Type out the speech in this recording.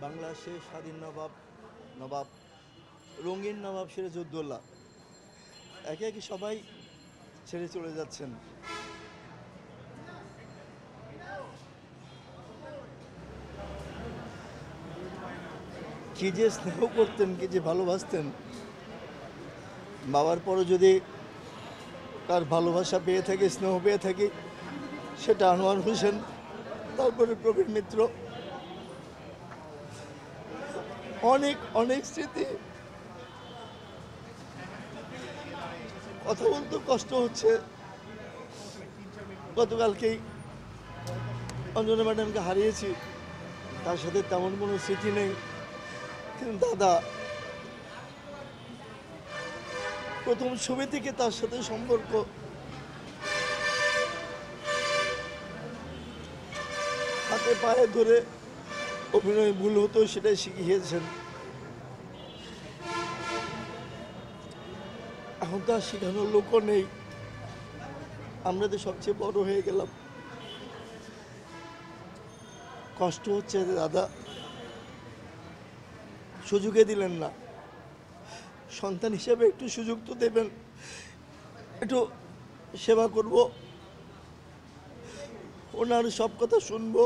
বাংলাদেশের স্বাধীন নবাব নবাব রঙিন নবাব সিরাজউদ্দৌলা একে একে সবাই ছেড়ে চলে যাচ্ছেন। কি যে স্নেহ করতেন, কি যে ভালোবাসতেন। বাবার পরে যদি তার ভালোবাসা পেয়ে থাকি, স্নেহ পেয়ে থাকি, সেটা আনোয়ার হোসেন, তারপরে প্রবীণ মিত্র। অনেক অনেক স্মৃতি, কথা বলতে কষ্ট হচ্ছে। গতকালকেই অঞ্জনা ম্যাডামকে হারিয়েছি, তার সাথে তেমন কোনো স্মৃতি নেই। কিন্তু দাদা, প্রথম ছবি থেকে তার সাথে সম্পর্ক। হাতে পায়ে ধরে অভিনয় ভুল হতো, সেটাই শিখিয়েছেন। এখন তো আর শেখানোর লোকও নেই, আমরা তো সবচেয়ে বড় হয়ে গেলাম। কষ্ট হচ্ছে দাদা, সুযোগে দিলেন না। সন্তান হিসেবে একটু সুযোগ তো দেবেন, একটু সেবা করব, ওনার সব কথা শুনবো।